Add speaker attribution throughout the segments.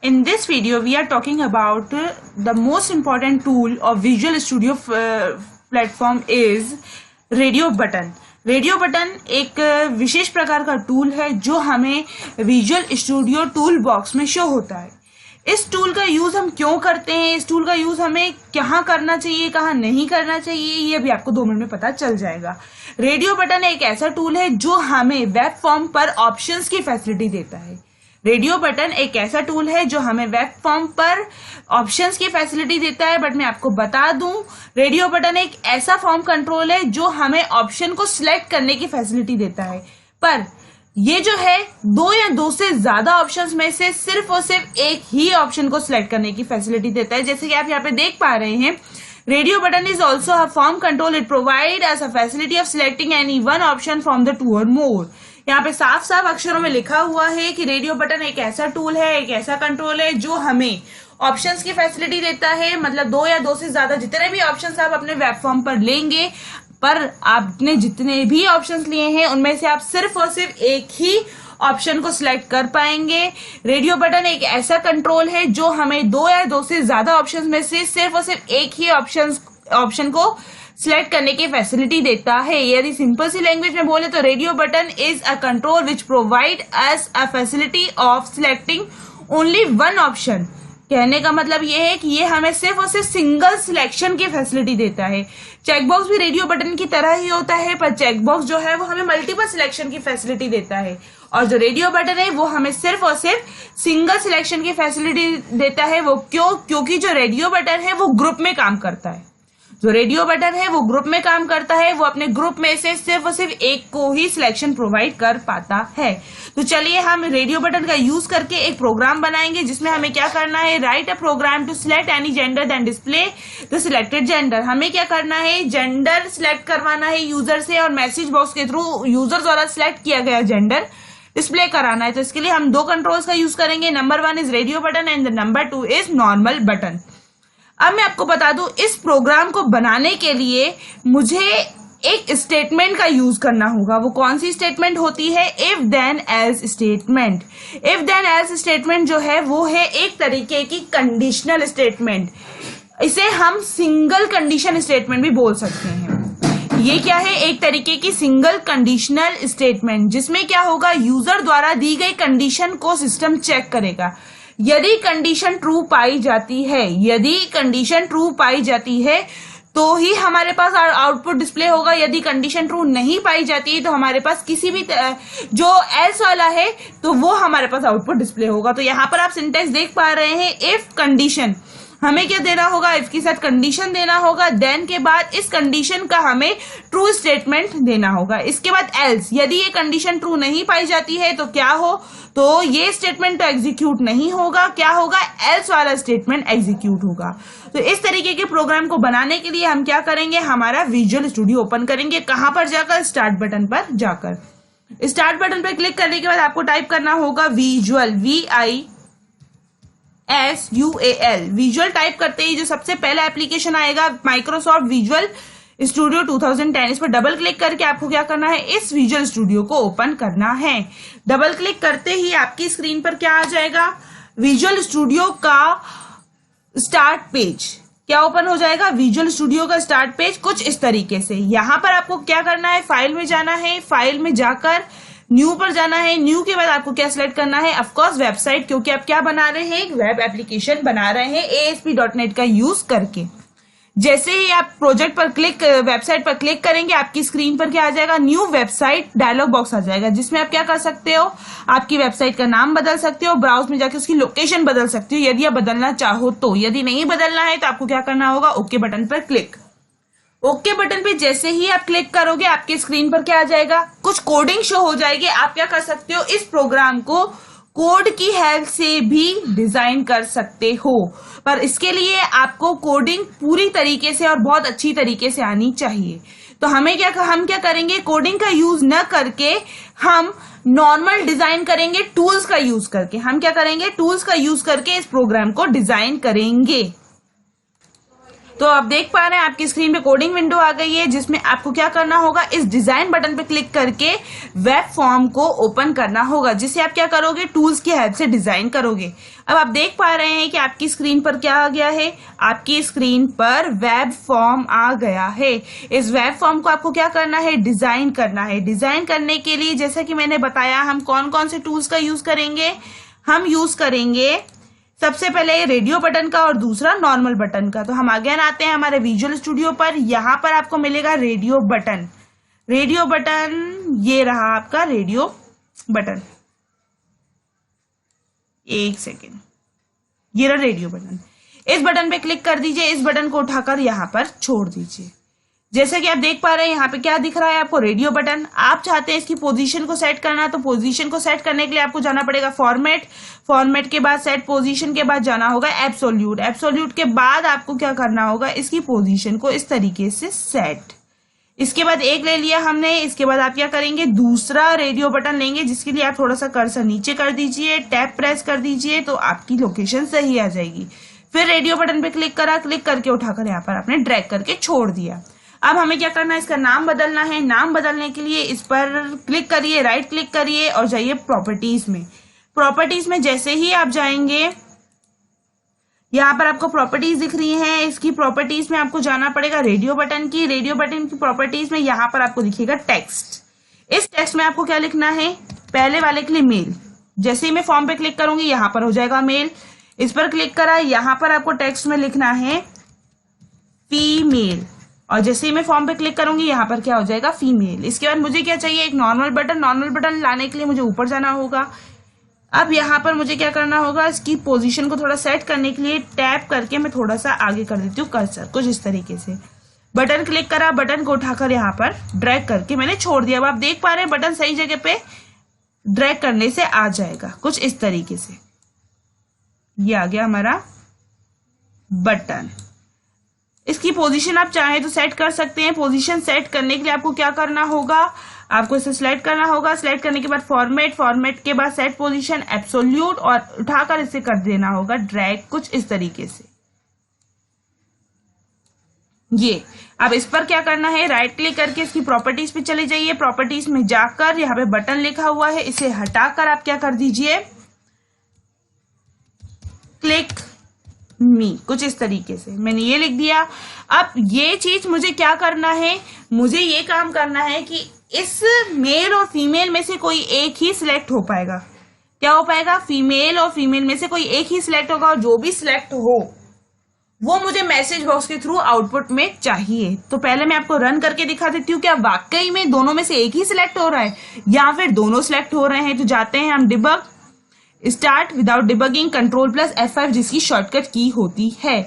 Speaker 1: In this video, we are talking about the most important tool of Visual Studio platform is radio button. Radio button एक विशेष प्रकार का tool है जो हमें visual studio tool box में show होता है। इस टूल का यूज हम क्यों करते हैं, इस टूल का यूज हमें कहाँ करना चाहिए, कहाँ नहीं करना चाहिए, ये भी आपको 2 मिनट में पता चल जाएगा। रेडियो बटन एक ऐसा टूल है जो हमें वेब फॉर्म पर ऑप्शंस की फैसिलिटी देता है। रेडियो बटन एक ऐसा टूल है जो हमें वेब फॉर्म पर ऑप्शंस की फैसिलिटी देता है। बट मैं आपको बता दूं, रेडियो बटन एक ऐसा फॉर्म कंट्रोल है जो हमें ऑप्शन को सिलेक्ट करने की फैसिलिटी देता है। पर ये जो है 2 या 2 से ज्यादा ऑप्शंस में से सिर्फ और सिर्फ एक ही ऑप्शन को सिलेक्ट करने की फैसिलिटी देता है। जैसे कि आप यहाँ पे देख पा रहे हैं, radio button is also a form control. It provide us a facility of selecting any one option from the 2 और मोर। यहाँ पे साफ साफ अक्षरों में लिखा हुआ है कि रेडियो बटन एक ऐसा टूल है, एक ऐसा कंट्रोल है जो हमें ऑप्शंस की फैसिलिटी देता है। मतलब 2 या 2 से ज्यादा जितने भी ऑप्शंस आप अपने वेब फॉर्म पर लेंगे, पर आपने जितने भी ऑप्शंस लिए हैं उनमें से आप सिर्फ और सिर्फ एक ही ऑप्शन को सिलेक्ट कर पाएंगे। रेडियो बटन एक ऐसा कंट्रोल है जो हमें 2 या 2 से ज्यादा ऑप्शंस में से सिर्फ और सिर्फ एक ही ऑप्शन को सिलेक्ट करने की फैसिलिटी देता है। यदि सिंपल सी लैंग्वेज में बोले तो radio button is a control which provide us a facility of selecting only one option. कहने का मतलब ये है कि ये हमें सिर्फ और सिर्फ सिंगल सिलेक्शन की फैसिलिटी देता है। चेकबॉक्स भी रेडियो बटन की तरह ही होता है, पर चेकबॉक्स जो है वो हमें मल्टीपल सिलेक्शन की फैसिलिटी देता है, और जो रेडियो बटन है वो हमें सिर्फ और सिर्फ सिंगल सिलेक्शन की फैसिलिटी देता है। वो क्योंकि जो रेडियो बटन है वो ग्रुप में काम करता है। जो रेडियो बटन है वो ग्रुप में काम करता है, वो अपने ग्रुप में से सिर्फ और सिर्फ एक को ही सिलेक्शन प्रोवाइड कर पाता है। तो चलिए हम रेडियो बटन का यूज करके एक प्रोग्राम बनाएंगे जिसमें हमें क्या करना है, write a program to select any gender then display the selected gender. हमें क्या करना है, जेंडर सिलेक्ट करवाना है यूजर से और मैसेज बॉक्स के थ्रू यूजर द्वारा सिलेक्ट किया गया जेंडर डिस्प्ले कराना है। तो इसके लिए हम 2 कंट्रोल्स का यूज करेंगे। Number 1 is radio button and number 2 is normal button. अब मैं आपको बता दूं, इस प्रोग्राम को बनाने के लिए मुझे एक स्टेटमेंट का यूज करना होगा। वो कौन सी स्टेटमेंट होती है, if then else statement. If then else statement जो है वो है एक तरीके की कंडीशनल स्टेटमेंट। इसे हम सिंगल कंडीशन स्टेटमेंट भी बोल सकते हैं। ये क्या है, एक तरीके की सिंगल कंडीशनल स्टेटमेंट जिसमें क्या होगा, यूजर द्वारा दी गई कंडीशन को सिस्टम चेक करेगा। यदि कंडीशन ट्रू पाई जाती है, यदि कंडीशन ट्रू पाई जाती है तो ही हमारे पास आउटपुट डिस्प्ले होगा। यदि कंडीशन ट्रू नहीं पाई जाती है तो हमारे पास किसी भी जो एल्स वाला है तो वो हमारे पास आउटपुट डिस्प्ले होगा। तो यहाँ पर आप सिंटेक्स देख पा रहे हैं, इफ कंडीशन, हमें क्या देना होगा, इफ के साथ कंडीशन देना होगा, देन के बाद इस कंडीशन का हमें ट्रू स्टेटमेंट देना होगा। इसके बाद एल्स, यदि ये कंडीशन ट्रू नहीं पाई जाती है तो क्या हो, तो ये स्टेटमेंट तो एग्जीक्यूट नहीं होगा, क्या होगा, एल्स वाला स्टेटमेंट एग्जीक्यूट होगा। तो इस तरीके के प्रोग्राम को बनाने के लिए हम क्या करेंगे, हमारा विजुअल स्टूडियो ओपन करेंगे। कहां पर जाकर, स्टार्ट बटन पर जाकर। स्टार्ट बटन पर क्लिक करने के बाद आपको टाइप करना होगा विजुअल, VISUAL। विजुअल टाइप करते ही जो सबसे पहला एप्लीकेशन आएगा माइक्रोसॉफ्ट विजुअल स्टूडियो 2010, इस पर डबल क्लिक करके आपको क्या करना है, इस विजुअल स्टूडियो को ओपन करना है। डबल क्लिक करते ही आपकी स्क्रीन पर क्या आ जाएगा, विजुअल स्टूडियो का स्टार्ट पेज क्या ओपन हो जाएगा, विजुअल स्टूडियो का स्टार्ट पेज कुछ इस तरीके से। यहां पर आपको क्या करना है, फाइल में जाना है, फाइल में जाकर न्यू पर जाना है। न्यू के बाद आपको क्या सिलेक्ट करना है, ऑफकोर्स वेबसाइट, क्योंकि आप क्या बना रहे हैं, एक वेब एप्लीकेशन बना रहे हैं ASP.NET का यूज करके। जैसे ही आप प्रोजेक्ट पर वेबसाइट पर क्लिक करेंगे, आपकी स्क्रीन पर क्या आ जाएगा, न्यू वेबसाइट डायलॉग बॉक्स आ जाएगा, जिसमें आप क्या कर सकते हो, आपकी वेबसाइट का नाम बदल सकते हो, ब्राउज में जाकर उसकी लोकेशन बदल सकते हो यदि आप बदलना चाहो तो। यदि नहीं बदलना है तो आपको क्या करना होगा, ओके बटन पर क्लिक। ओके बटन पे जैसे ही आप क्लिक करोगे, आपके स्क्रीन पर क्या आ जाएगा, कुछ कोडिंग शो हो जाएगी। आप क्या कर सकते हो, इस प्रोग्राम को कोड की हेल्प से भी डिजाइन कर सकते हो, पर इसके लिए आपको कोडिंग पूरी तरीके से और बहुत अच्छी तरीके से आनी चाहिए। तो हम क्या करेंगे, कोडिंग का यूज न करके हम नॉर्मल डिजाइन करेंगे, टूल्स का यूज करके। हम क्या करेंगे, टूल्स का यूज करके इस प्रोग्राम को डिजाइन करेंगे। तो आप देख पा रहे हैं आपकी स्क्रीन पे कोडिंग विंडो आ गई है, जिसमें आपको क्या करना होगा, इस डिजाइन बटन पे क्लिक करके वेब फॉर्म को ओपन करना होगा, जिसे आप क्या करोगे, टूल्स की हेल्प से डिजाइन करोगे। अब आप देख पा रहे हैं कि आपकी स्क्रीन पर क्या आ गया है, आपकी स्क्रीन पर वेब फॉर्म आ गया है। इस वेब फॉर्म को आपको क्या करना है, डिजाइन करना है। डिजाइन करने के लिए जैसा कि मैंने बताया, हम कौन कौन से टूल्स का यूज करेंगे, हम यूज करेंगे सबसे पहले रेडियो बटन का और दूसरा नॉर्मल बटन का। तो हम आगे आते हैं हमारे विजुअल स्टूडियो पर। यहाँ पर आपको मिलेगा रेडियो बटन। रेडियो बटन ये रहा आपका रेडियो बटन, एक सेकेंड, ये रहा रेडियो बटन। इस बटन पे क्लिक कर दीजिए, इस बटन को उठाकर यहाँ पर छोड़ दीजिए। जैसे कि आप देख पा रहे हैं यहाँ पे क्या दिख रहा है आपको, रेडियो बटन। आप चाहते हैं इसकी पोजीशन को सेट करना, तो पोजीशन को सेट करने के लिए आपको जाना पड़ेगा फॉर्मेट। फॉर्मेट के बाद सेट पोजीशन के बाद जाना होगा एब्सोल्यूट। एब्सोल्यूट के बाद आपको क्या करना होगा, इसकी पोजीशन को इस तरीके से सेट। इसके बाद एक ले लिया हमने, इसके बाद आप क्या करेंगे, दूसरा रेडियो बटन लेंगे, जिसके लिए आप थोड़ा सा कर्सर नीचे कर दीजिए, टैप प्रेस कर दीजिए, तो आपकी लोकेशन सही आ जाएगी। फिर रेडियो बटन पे क्लिक करा, क्लिक करके उठाकर यहाँ पर आपने ड्रैग करके छोड़ दिया। अब हमें क्या करना है, इसका नाम बदलना है। नाम बदलने के लिए इस पर क्लिक करिए, राइट क्लिक करिए और जाइए प्रॉपर्टीज में। प्रॉपर्टीज में जैसे ही आप जाएंगे, यहाँ पर आपको प्रॉपर्टीज दिख रही हैं। इसकी प्रॉपर्टीज में आपको जाना पड़ेगा रेडियो बटन की। रेडियो बटन की प्रॉपर्टीज में यहाँ पर आपको दिखेगा टेक्स्ट। इस टेक्स्ट में आपको क्या लिखना है, पहले वाले के लिए मेल। जैसे ही मैं फॉर्म पे क्लिक करूंगी, यहाँ पर हो जाएगा मेल। इस पर क्लिक करा, यहाँ पर आपको टेक्स्ट में लिखना है फीमेल, और जैसे ही मैं फॉर्म पे क्लिक करूंगी, यहाँ पर क्या हो जाएगा, फीमेल। इसके बाद मुझे क्या चाहिए, एक नॉर्मल बटन। नॉर्मल बटन लाने के लिए मुझे ऊपर जाना होगा। अब यहाँ पर मुझे क्या करना होगा, इसकी पोजीशन को थोड़ा सेट करने के लिए टैप करके मैं थोड़ा सा आगे कर देती हूँ कर्सर, कुछ इस तरीके से। बटन क्लिक करा, बटन को उठाकर यहाँ पर ड्रैग करके मैंने छोड़ दिया। अब आप देख पा रहे हैं बटन सही जगह पे ड्रैग करने से आ जाएगा, कुछ इस तरीके से। ये आ गया हमारा बटन। इसकी पोजीशन आप चाहे तो सेट कर सकते हैं। पोजीशन सेट करने के लिए आपको क्या करना होगा, आपको इसे सिलेक्ट करना होगा। सिलेक्ट करने के बाद फॉर्मेट, फॉर्मेट के बाद सेट पोजीशन, एब्सोल्यूट, और उठाकर इसे कर देना होगा ड्रैग, कुछ इस तरीके से। ये अब इस पर क्या करना है, राइट क्लिक करके इसकी प्रॉपर्टीज पे चले जाइए। प्रॉपर्टीज में जाकर यहाँ पे बटन लिखा हुआ है, इसे हटाकर आप क्या कर दीजिए, क्लिक मी, कुछ इस तरीके से मैंने ये लिख दिया। अब ये चीज मुझे क्या करना है, मुझे ये काम करना है कि इस मेल और फीमेल में से कोई एक ही सिलेक्ट हो पाएगा। क्या हो पाएगा, फीमेल और फीमेल में से कोई एक ही सिलेक्ट होगा, और जो भी सिलेक्ट हो वो मुझे मैसेज बॉक्स के थ्रू आउटपुट में चाहिए। तो पहले मैं आपको रन करके दिखा देती हूँ, क्या वाकई में दोनों में से एक ही सिलेक्ट हो रहा है या फिर दोनों सिलेक्ट हो रहे हैं। तो जाते हैं हम debug, start without debugging, control plus F5 जिसकी शॉर्टकट की होती है।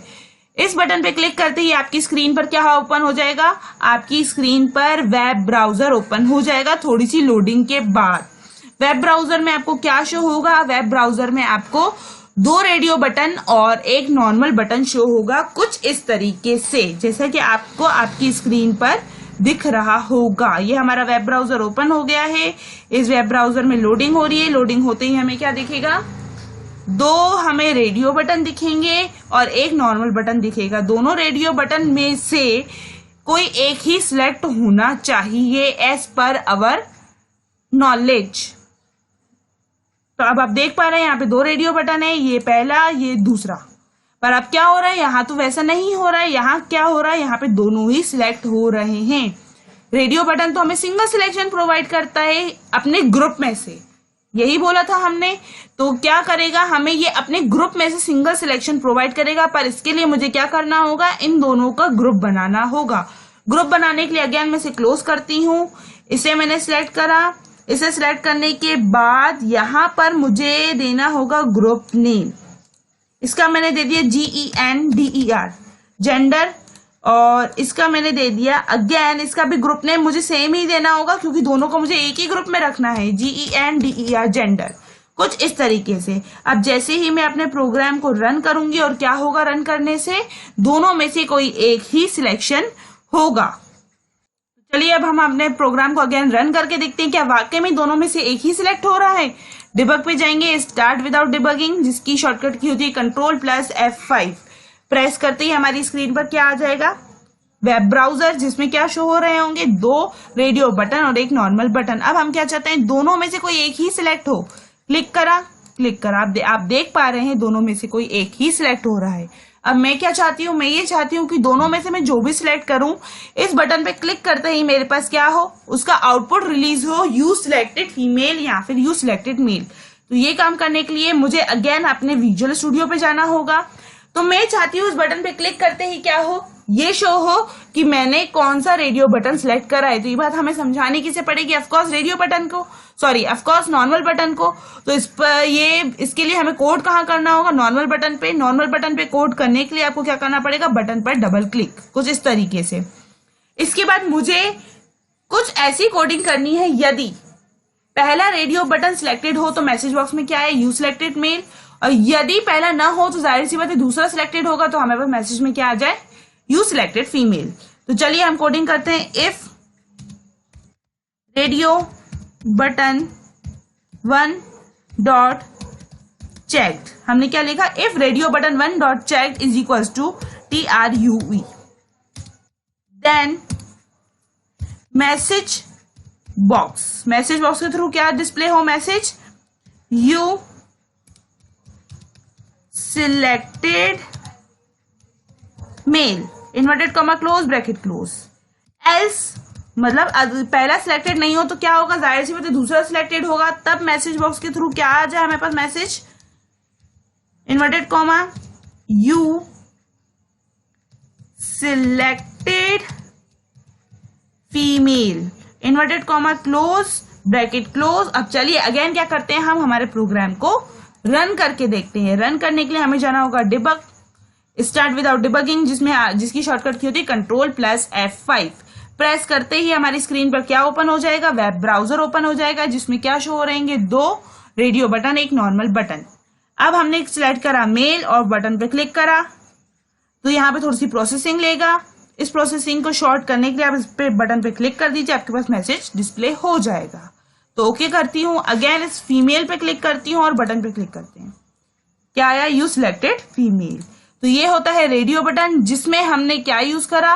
Speaker 1: इस बटन पे क्लिक करते ही आपकी स्क्रीन पर क्या ओपन हो जाएगा, आपकी स्क्रीन पर वेब ब्राउजर ओपन हो जाएगा। थोड़ी सी लोडिंग के बाद वेब ब्राउजर में आपको क्या शो होगा, वेब ब्राउजर में आपको 2 रेडियो बटन और एक नॉर्मल बटन शो होगा, कुछ इस तरीके से, जैसा कि आपको आपकी स्क्रीन पर दिख रहा होगा। ये हमारा वेब ब्राउजर ओपन हो गया है। इस वेब ब्राउजर में लोडिंग हो रही है। लोडिंग होते ही हमें क्या दिखेगा, 2 हमें रेडियो बटन दिखेंगे और एक नॉर्मल बटन दिखेगा। दोनों रेडियो बटन में से कोई एक ही सिलेक्ट होना चाहिए एज पर अवर नॉलेज। तो अब आप देख पा रहे हैं यहाँ पे 2 रेडियो बटन है, ये पहला, ये दूसरा। पर अब क्या हो रहा है, यहाँ तो वैसा नहीं हो रहा है। यहाँ क्या हो रहा है, यहाँ पे दोनों ही सिलेक्ट हो रहे हैं। रेडियो बटन तो हमें सिंगल सिलेक्शन प्रोवाइड करता है अपने ग्रुप में से, यही बोला था हमने। तो क्या करेगा, हमें ये अपने ग्रुप में से सिंगल सिलेक्शन प्रोवाइड करेगा, पर इसके लिए मुझे क्या करना होगा, इन दोनों का ग्रुप बनाना होगा। ग्रुप बनाने के लिए अगेन मैं इसे क्लोज करती हूँ। इसे मैंने सिलेक्ट करा। इसे सिलेक्ट करने के बाद यहाँ पर मुझे देना होगा ग्रुप नेम। इसका मैंने दे दिया GENDER, जेंडर, और इसका मैंने दे दिया अगेन, इसका भी ग्रुप नेम मुझे सेम ही देना होगा क्योंकि दोनों को मुझे एक ही ग्रुप में रखना है, GENDER, जेंडर, कुछ इस तरीके से। अब जैसे ही मैं अपने प्रोग्राम को रन करूंगी, और क्या होगा रन करने से, दोनों में से कोई एक ही सिलेक्शन होगा। चलिए अब हम अपने प्रोग्राम को अगेन रन करके देखते हैं क्या वाकई में दोनों में से एक ही सिलेक्ट हो रहा है। डिबग पे जाएंगे, स्टार्ट विदाउट डिबगिंग जिसकी शॉर्टकट की होती है कंट्रोल प्लस F5। प्रेस करते ही हमारी स्क्रीन पर क्या आ जाएगा, वेब ब्राउजर, जिसमें क्या शो हो रहे होंगे, 2 रेडियो बटन और एक नॉर्मल बटन। अब हम क्या चाहते हैं, दोनों में से कोई एक ही सिलेक्ट हो। क्लिक करा, आप देख पा रहे हैं दोनों में से कोई एक ही सिलेक्ट हो रहा है। अब मैं क्या चाहती हूँ, मैं ये चाहती हूँ कि दोनों में से मैं जो भी सिलेक्ट करूं, इस बटन पे क्लिक करते ही मेरे पास क्या हो, उसका आउटपुट रिलीज हो, यू सिलेक्टेड फीमेल या फिर यू सिलेक्टेड मेल। तो ये काम करने के लिए मुझे अगेन अपने विजुअल स्टूडियो पे जाना होगा। तो मैं चाहती हूँ उस बटन पे क्लिक करते ही क्या हो, ये शो हो कि मैंने कौन सा रेडियो बटन सिलेक्ट करा है। तो ये बात हमें समझाने किसे पड़ेगी, ऑफकोर्स रेडियो बटन को, सॉरी ऑफकोर्स नॉर्मल बटन को। तो इसके लिए हमें कोड कहाँ करना होगा, नॉर्मल बटन पे। नॉर्मल बटन पे कोड करने के लिए आपको क्या करना पड़ेगा, बटन पर डबल क्लिक, कुछ इस तरीके से। इसके बाद मुझे कुछ ऐसी कोडिंग करनी है, यदि पहला रेडियो बटन सिलेक्टेड हो तो मैसेज बॉक्स में क्या है, यू सिलेक्टेड मेल, और यदि पहला ना हो तो जाहिर सी बात है दूसरा सिलेक्टेड होगा, तो हमें पास मैसेज में क्या आ जाए, यू सिलेक्टेड फीमेल। तो चलिए हम कोडिंग करते हैं। If radio button 1 dot checked, हमने क्या लिखा, if radio button 1 dot checked is equals to TRUE, then message box के थ्रू क्या डिस्प्ले हो, message you selected male, inverted comma close bracket close. Else मतलब पहला सिलेक्टेड नहीं हो तो क्या होगा, जाहिर सी बात है दूसरा सिलेक्टेड होगा, तब मैसेज बॉक्स के थ्रू क्या आ जाए हमारे पास, message inverted comma you selected female, inverted comma close bracket close. अब चलिए अगेन क्या करते हैं, हम हमारे प्रोग्राम को रन करके देखते हैं। रन करने के लिए हमें जाना होगा डिबग, स्टार्ट विदाउट डिबगिंग, जिसकी शॉर्टकट की होती है Ctrl+F5। प्रेस करते ही हमारी स्क्रीन पर क्या ओपन हो जाएगा, वेब ब्राउजर ओपन हो जाएगा, जिसमें क्या शो हो रहेंगे, 2 रेडियो बटन, एक नॉर्मल बटन। अब हमने सिलेक्ट करा मेल और बटन पे क्लिक करा, तो यहाँ पे थोड़ी सी प्रोसेसिंग लेगा। इस प्रोसेसिंग को शॉर्ट करने के लिए आप इस पे बटन पे क्लिक कर दीजिए, आपके पास मैसेज डिस्प्ले हो जाएगा। तो ओके करती हूँ, अगेन इस फीमेल पे क्लिक करती हूँ और बटन पे क्लिक करते हैं, क्या आया, यू सिलेक्टेड फीमेल। तो ये होता है रेडियो बटन, जिसमें हमने क्या यूज करा,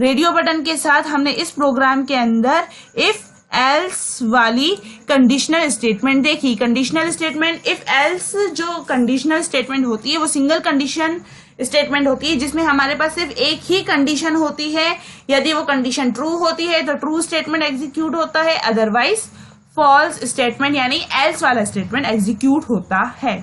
Speaker 1: रेडियो बटन के साथ हमने इस प्रोग्राम के अंदर इफ एल्स वाली कंडीशनल स्टेटमेंट देखी। कंडीशनल स्टेटमेंट, इफ एल्स जो कंडीशनल स्टेटमेंट होती है वो सिंगल कंडीशन स्टेटमेंट होती है, जिसमें हमारे पास सिर्फ एक ही कंडीशन होती है। यदि वो कंडीशन ट्रू होती है तो ट्रू स्टेटमेंट एग्जीक्यूट होता है, अदरवाइज फॉल्स स्टेटमेंट यानी एल्स वाला स्टेटमेंट एग्जीक्यूट होता है।